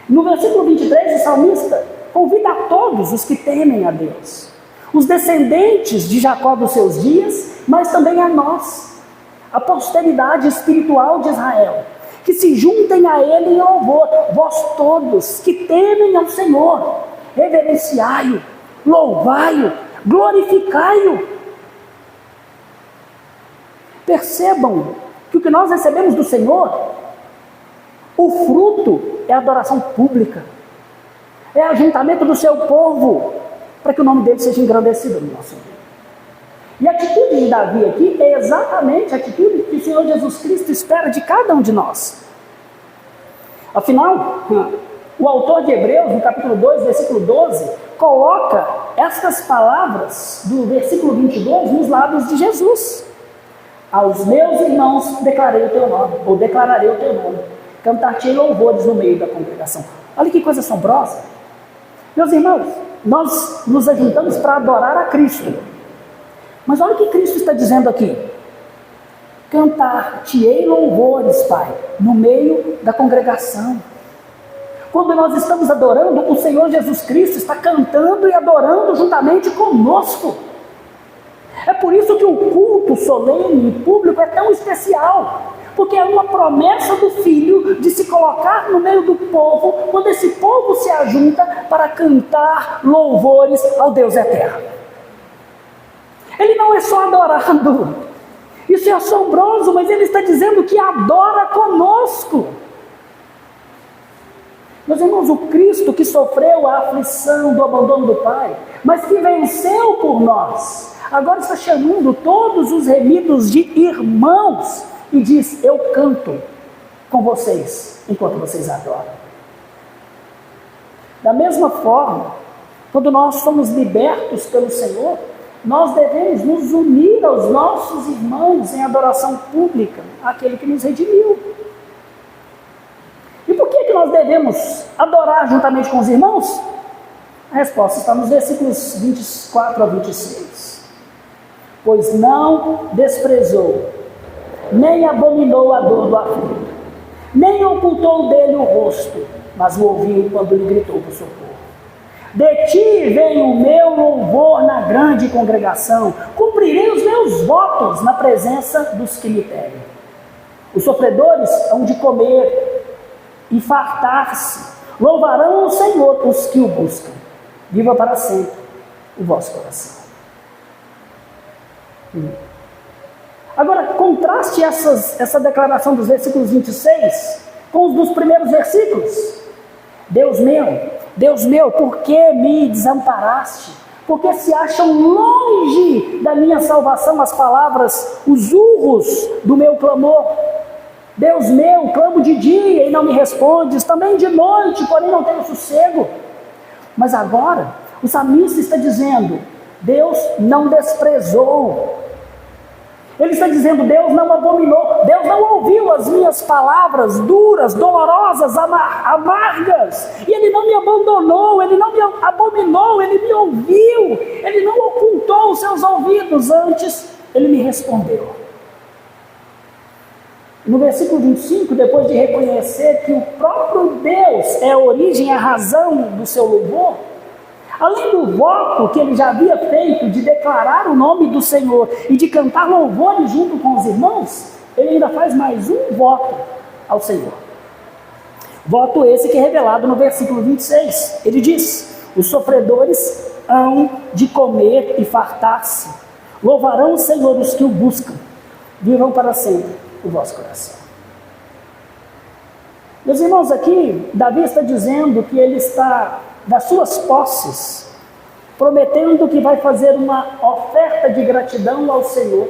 [SPEAKER 1] No versículo 23 o salmista convida a todos os que temem a Deus, os descendentes de Jacó dos seus dias, mas também a nós, a posteridade espiritual de Israel, que se juntem a ele em louvor. Vós todos que temem ao Senhor, reverenciai-o, louvai-o, glorificai-o. Percebam que o que nós recebemos do Senhor, o fruto é a adoração pública, é ajuntamento do seu povo, para que o nome dele seja engrandecido no nosso meio. E a atitude de Davi aqui é exatamente a atitude que o Senhor Jesus Cristo espera de cada um de nós. Afinal, o autor de Hebreus, no capítulo 2, versículo 12, coloca estas palavras do versículo 22 nos lábios de Jesus. Aos meus irmãos declarei o teu nome, ou declararei o teu nome, cantar-te louvores no meio da congregação. Olha que coisa assombrosa. Meus irmãos, nós nos ajuntamos para adorar a Cristo. Mas olha o que Cristo está dizendo aqui: cantar-te-ei louvores, Pai, no meio da congregação. Quando nós estamos adorando, o Senhor Jesus Cristo está cantando e adorando juntamente conosco. É por isso que o culto solene e público é tão especial, porque é uma promessa do Filho de se colocar no meio do povo, quando esse povo se ajunta para cantar louvores ao Deus eterno. Ele não é só adorado, isso é assombroso, mas ele está dizendo que adora conosco. Meus irmãos, o Cristo que sofreu a aflição do abandono do Pai, mas que venceu por nós, agora está chamando todos os remidos de irmãos e diz: eu canto com vocês enquanto vocês adoram. Da mesma forma, quando nós somos libertos pelo Senhor, nós devemos nos unir aos nossos irmãos em adoração pública, àquele que nos redimiu. E por que nós devemos adorar juntamente com os irmãos? A resposta está nos versículos 24 a 26. Pois não desprezou, nem abominou a dor do aflito, nem ocultou dele o rosto, mas o ouviu quando lhe gritou por socorro. De ti vem o meu louvor na grande congregação, cumprirei os meus votos na presença dos que me temem. Os sofredores hão de comer e fartar-se, louvarão o Senhor os que o buscam. Viva para sempre o vosso coração. Agora, contraste essa declaração dos versículos 26 com os dos primeiros versículos. Deus meu, por que me desamparaste? Porque se acham longe da minha salvação as palavras, os urros do meu clamor. Deus meu, clamo de dia e não me respondes, também de noite, porém não tenho sossego. Mas agora, o salmista está dizendo: Deus não desprezou. Ele está dizendo: Deus não abominou, Deus não ouviu as minhas palavras duras, dolorosas, amargas. E Ele não me abandonou, Ele não me abominou, Ele me ouviu. Ele não ocultou os seus ouvidos, antes Ele me respondeu. No versículo 25, depois de reconhecer que o próprio Deus é a origem e a razão do seu louvor, além do voto que ele já havia feito de declarar o nome do Senhor e de cantar louvores junto com os irmãos, ele ainda faz mais um voto ao Senhor. Voto esse que é revelado no versículo 26. Ele diz: os sofredores hão de comer e fartar-se, louvarão o Senhor os que o buscam, vivam para sempre o vosso coração. Meus irmãos, aqui Davi está dizendo que ele está das suas posses, prometendo que vai fazer uma oferta de gratidão ao Senhor,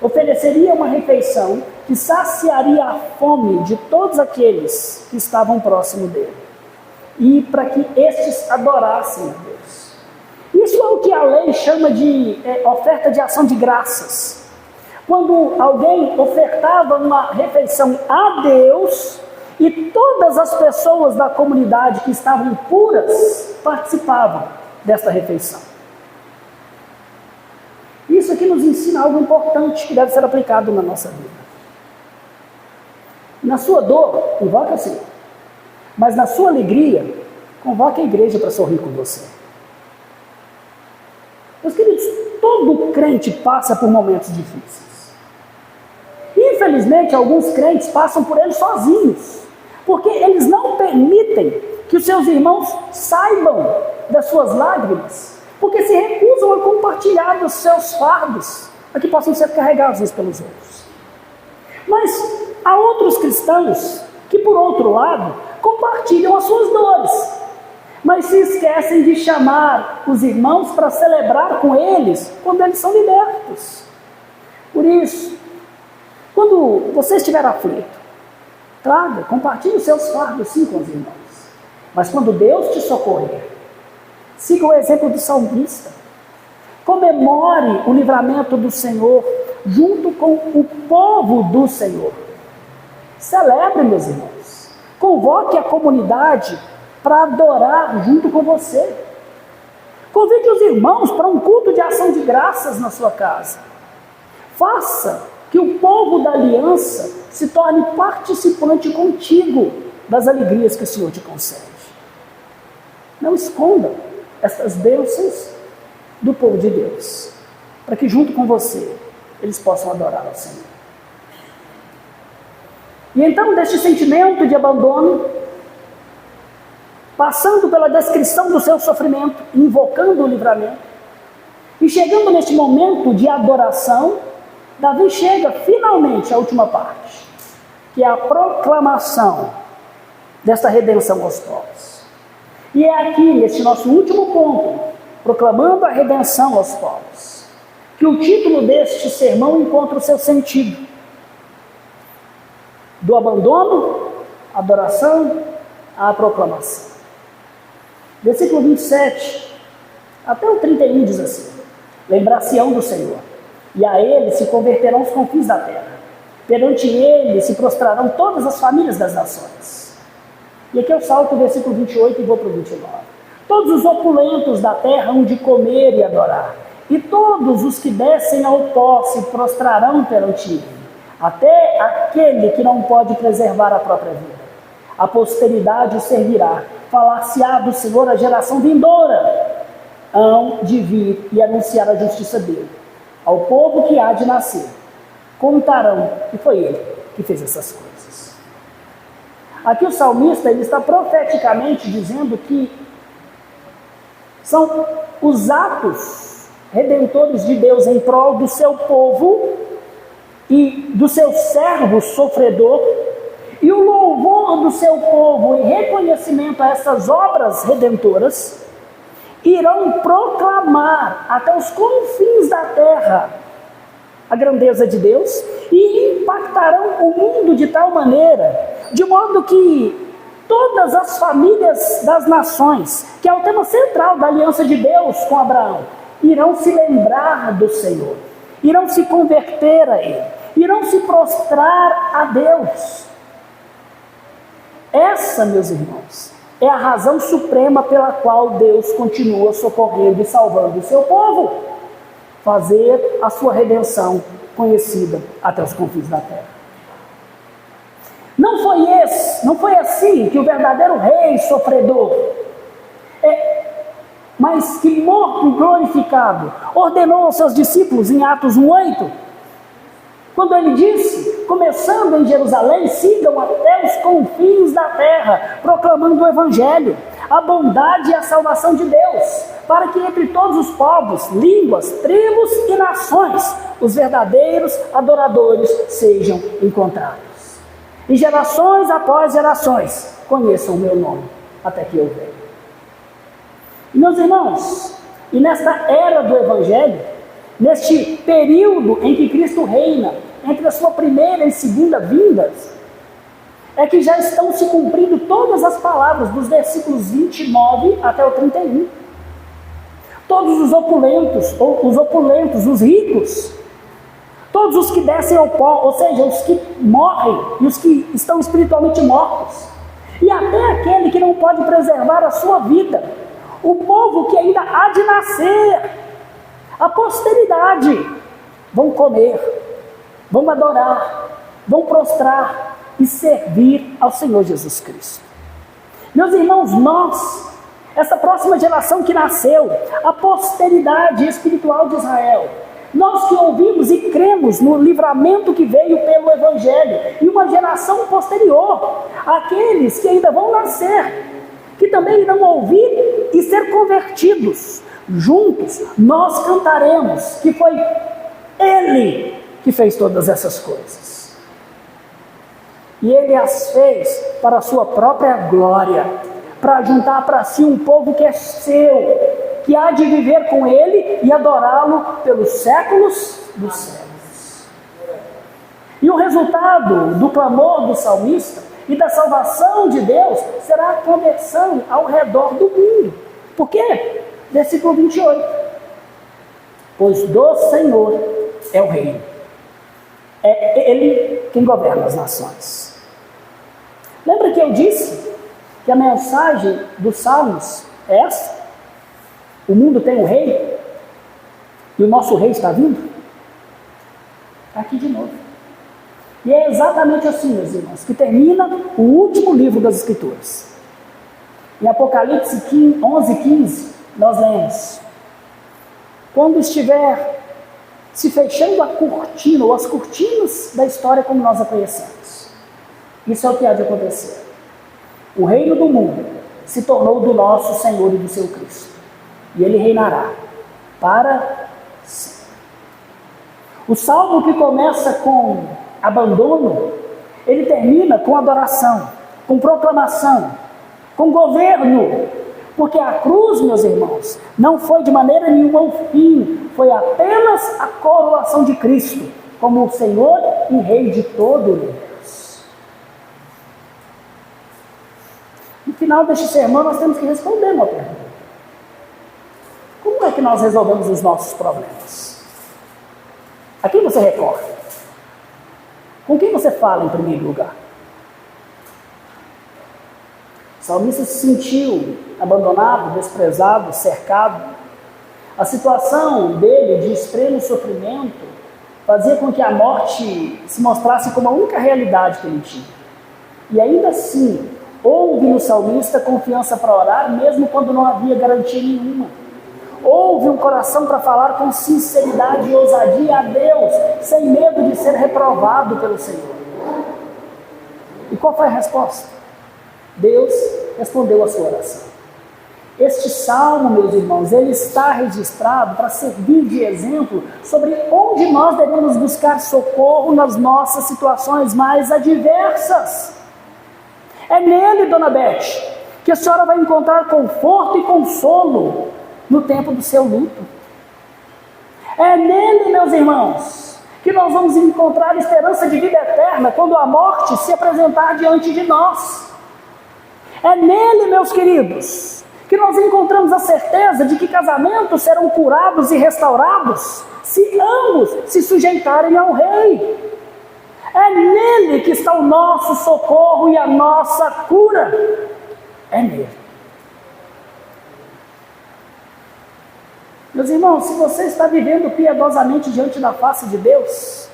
[SPEAKER 1] ofereceria uma refeição que saciaria a fome de todos aqueles que estavam próximo dele, e para que estes adorassem a Deus. Isso é o que a lei chama de oferta de ação de graças. Quando alguém ofertava uma refeição a Deus, e todas as pessoas da comunidade que estavam puras participavam desta refeição. Isso aqui nos ensina algo importante que deve ser aplicado na nossa vida. Na sua dor, invoque o Senhor. Mas na sua alegria, convoque a igreja para sorrir com você. Meus queridos, todo crente passa por momentos difíceis. Infelizmente, alguns crentes passam por eles sozinhos, porque eles não permitem que os seus irmãos saibam das suas lágrimas, porque se recusam a compartilhar dos seus fardos, para que possam ser carregados uns pelos outros. Mas há outros cristãos que, por outro lado, compartilham as suas dores, mas se esquecem de chamar os irmãos para celebrar com eles quando eles são libertos. Por isso, quando você estiver aflito, traga, compartilhe os seus fardos sim com os irmãos. Mas quando Deus te socorrer, siga o exemplo do salmista. Comemore o livramento do Senhor junto com o povo do Senhor. Celebre, meus irmãos. Convoque a comunidade para adorar junto com você. Convide os irmãos para um culto de ação de graças na sua casa. Faça que o povo da aliança se torne participante contigo das alegrias que o Senhor te concede. Não esconda estas bênçãos do povo de Deus. para que junto com você eles possam adorar ao Senhor. E então, deste sentimento de abandono, passando pela descrição do seu sofrimento, invocando o livramento, e chegando neste momento de adoração, Davi chega finalmente à última parte, que é a proclamação desta redenção aos povos. E é aqui, neste nosso último ponto, proclamando a redenção aos povos, que o título deste sermão encontra o seu sentido. Do abandono, adoração, à proclamação. Versículo 27, até o 31 diz assim: lembrar-se-ão do Senhor, e a ele se converterão os confins da terra. Perante ele se prostrarão todas as famílias das nações. E aqui eu salto o versículo 28 e vou para o 29. Todos os opulentos da terra hão de comer e adorar, e todos os que descem ao pó se prostrarão perante ele, até aquele que não pode preservar a própria vida. A posteridade o servirá, falar-se-á do Senhor a geração vindoura. Hão de vir e anunciar a justiça dele ao povo que há de nascer. Contarão que foi ele que fez essas coisas. Aqui o salmista ele está profeticamente dizendo que são os atos redentores de Deus em prol do seu povo e do seu servo sofredor, e o louvor do seu povo em reconhecimento a essas obras redentoras, irão proclamar até os confins da terra a grandeza de Deus e impactarão o mundo de tal maneira, de modo que todas as famílias das nações, que é o tema central da aliança de Deus com Abraão, irão se lembrar do Senhor, irão se converter a Ele, irão se prostrar a Deus. Essa, meus irmãos, é a razão suprema pela qual Deus continua socorrendo e salvando o seu povo, fazer a sua redenção conhecida até os confins da terra. Não foi assim que o verdadeiro rei sofredor, mas que morto e glorificado, ordenou aos seus discípulos em Atos 1:8, quando ele disse, começando em Jerusalém, sigam até os confins da terra, proclamando o Evangelho, a bondade e a salvação de Deus, para que entre todos os povos, línguas, tribos e nações, os verdadeiros adoradores sejam encontrados. E gerações após gerações conheçam o meu nome, até que eu venha. E meus irmãos, e nesta era do Evangelho, neste período em que Cristo reina, entre a sua primeira e segunda vindas, é que já estão se cumprindo todas as palavras dos versículos 29 até o 31. Todos os opulentos, os ricos, todos os que descem ao pó, ou seja, os que morrem e os que estão espiritualmente mortos, e até aquele que não pode preservar a sua vida, o povo que ainda há de nascer, a posteridade, vão comer, vão adorar, vão prostrar e servir ao Senhor Jesus Cristo. Meus irmãos, nós, essa próxima geração que nasceu, a posteridade espiritual de Israel, nós que ouvimos e cremos no livramento que veio pelo Evangelho, e uma geração posterior, aqueles que ainda vão nascer, que também irão ouvir e ser convertidos, juntos nós cantaremos que foi Ele que fez todas essas coisas. E Ele as fez para a sua própria glória, para juntar para si um povo que é seu, que há de viver com Ele e adorá-lo pelos séculos dos séculos. E o resultado do clamor do salmista e da salvação de Deus será a conversão ao redor do mundo. Por quê? Versículo 28. Pois do Senhor é o reino. É Ele quem governa as nações. Lembra que eu disse que a mensagem dos Salmos é essa? O mundo tem um rei e o nosso rei está vindo? Está aqui de novo. E é exatamente assim, meus irmãos, que termina o último livro das Escrituras. Em Apocalipse 11:15, nós lemos: quando estiver se fechando a cortina, ou as cortinas da história como nós a conhecemos. Isso é o que há de acontecer. O reino do mundo se tornou do nosso Senhor e do seu Cristo. E Ele reinará para sempre. O salmo que começa com abandono, ele termina com adoração, com proclamação, com governo. Porque a cruz, meus irmãos, não foi de maneira nenhuma o fim, foi apenas a coroação de Cristo, como o Senhor e Rei de todo o universo. No final deste sermão, nós temos que responder uma pergunta. Como é que nós resolvemos os nossos problemas? A quem você recorre? Com quem você fala em primeiro lugar? O salmista se sentiu abandonado, desprezado, cercado. A situação dele de extremo sofrimento fazia com que a morte se mostrasse como a única realidade que ele tinha. E ainda assim, houve no salmista confiança para orar, mesmo quando não havia garantia nenhuma. Houve um coração para falar com sinceridade e ousadia a Deus, sem medo de ser reprovado pelo Senhor. E qual foi a resposta? Deus respondeu a sua oração. Este salmo, meus irmãos, ele está registrado para servir de exemplo sobre onde nós devemos buscar socorro nas nossas situações mais adversas. É nele, dona Beth, que a senhora vai encontrar conforto e consolo no tempo do seu luto. É nele, meus irmãos, que nós vamos encontrar esperança de vida eterna quando a morte se apresentar diante de nós. É nele, meus queridos, que nós encontramos a certeza de que casamentos serão curados e restaurados se ambos se sujeitarem ao Rei. É nele que está o nosso socorro e a nossa cura. É nele. Meus irmãos, se você está vivendo piedosamente diante da face de Deus,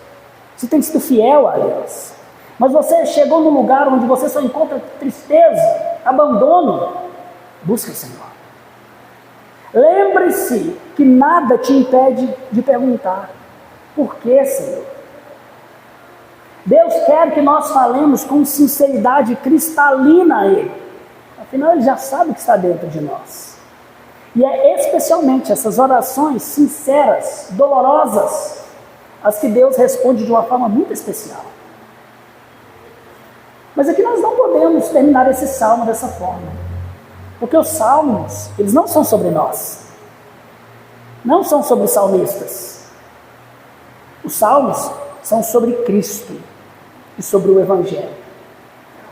[SPEAKER 1] você tem sido fiel a Deus, mas você chegou num lugar onde você só encontra tristeza, abandono, busque o Senhor. Lembre-se que nada te impede de perguntar: por que, Senhor? Deus quer que nós falemos com sinceridade cristalina a Ele. Afinal, Ele já sabe o que está dentro de nós. E é especialmente essas orações sinceras, dolorosas, as que Deus responde de uma forma muito especial. Mas aqui nós não podemos terminar esse salmo dessa forma. Porque os salmos, eles não são sobre nós. Não são sobre os salmistas. Os salmos são sobre Cristo e sobre o Evangelho.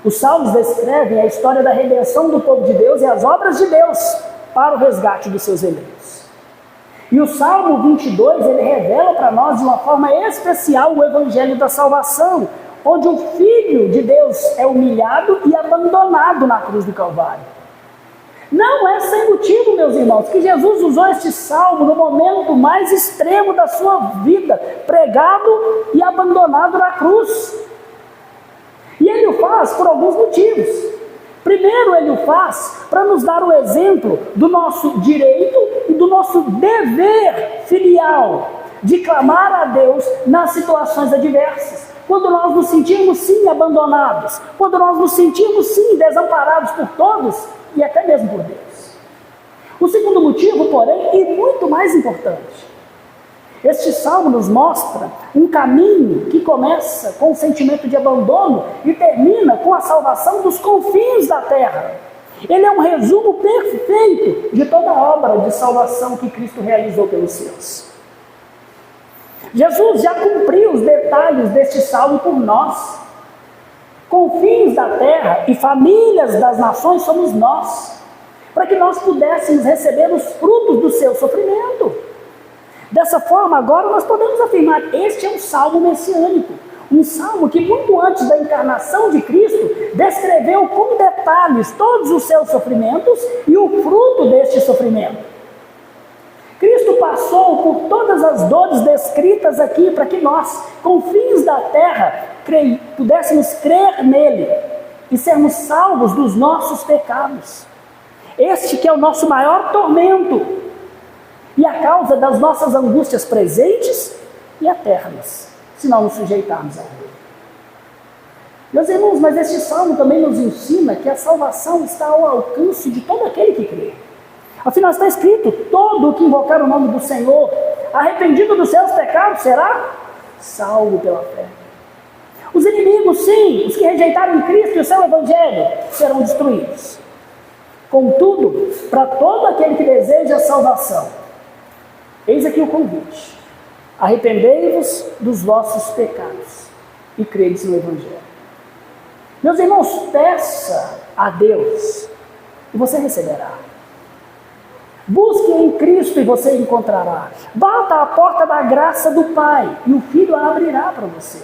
[SPEAKER 1] Os salmos descrevem a história da redenção do povo de Deus e as obras de Deus para o resgate dos seus eleitos. E o Salmo 22, ele revela para nós de uma forma especial o Evangelho da salvação, onde o Filho de Deus é humilhado e abandonado na cruz do Calvário. Não é sem motivo, meus irmãos, que Jesus usou este salmo no momento mais extremo da sua vida, pregado e abandonado na cruz. E ele o faz por alguns motivos. Primeiro, ele o faz para nos dar o exemplo do nosso direito e do nosso dever filial de clamar a Deus nas situações adversas. Quando nós nos sentimos sim abandonados, quando nós nos sentimos sim desamparados por todos e até mesmo por Deus. O segundo motivo, porém, e muito mais importante, este salmo nos mostra um caminho que começa com o sentimento de abandono e termina com a salvação dos confins da terra. Ele é um resumo perfeito de toda a obra de salvação que Cristo realizou pelos seus. Jesus já cumpriu os detalhes deste salmo por nós. Confins da terra e famílias das nações somos nós, para que nós pudéssemos receber os frutos do seu sofrimento. Dessa forma, agora nós podemos afirmar: este é um salmo messiânico, um salmo que muito antes da encarnação de Cristo, descreveu com detalhes todos os seus sofrimentos e o fruto deste sofrimento. Cristo passou por todas as dores descritas aqui, para que nós, confins da terra, pudéssemos crer nele e sermos salvos dos nossos pecados. Este que é o nosso maior tormento e a causa das nossas angústias presentes e eternas, se não nos sujeitarmos a Ele. Meus irmãos, mas este salmo também nos ensina que a salvação está ao alcance de todo aquele que crê. Afinal, está escrito: todo o que invocar o nome do Senhor, arrependido dos seus pecados, será salvo pela fé. Os inimigos, sim, os que rejeitaram Cristo e o seu Evangelho, serão destruídos. Contudo, para todo aquele que deseja a salvação, eis aqui o convite: arrependei-vos dos vossos pecados e credes no Evangelho. Meus irmãos, peça a Deus e você receberá. Busque em Cristo e você encontrará. Bata à porta da graça do Pai e o Filho a abrirá para você.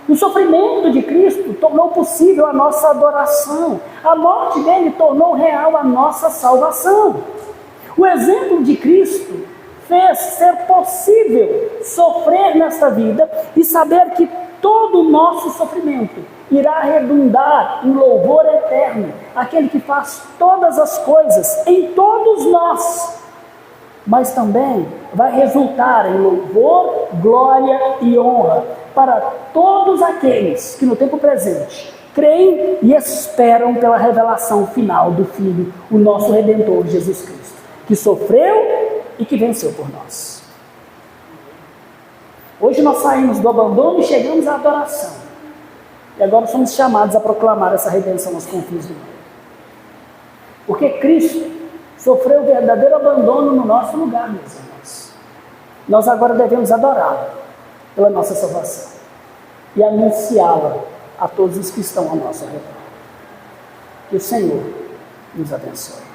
[SPEAKER 1] O sofrimento de Cristo tornou possível a nossa adoração. A morte dele tornou real a nossa salvação. O exemplo de Cristo fez ser possível sofrer nesta vida e saber que todo o nosso sofrimento irá redundar em louvor eterno, aquele que faz todas as coisas em todos nós, mas também vai resultar em louvor, glória e honra para todos aqueles que no tempo presente creem e esperam pela revelação final do Filho, o nosso Redentor Jesus Cristo, que sofreu e que venceu por nós. Hoje nós saímos do abandono e chegamos à adoração. E agora somos chamados a proclamar essa redenção aos confins do mundo. Porque Cristo sofreu o verdadeiro abandono no nosso lugar, meus irmãos. Nós agora devemos adorá-lo pela nossa salvação e anunciá-la a todos os que estão ao nosso redor. Que o Senhor nos abençoe.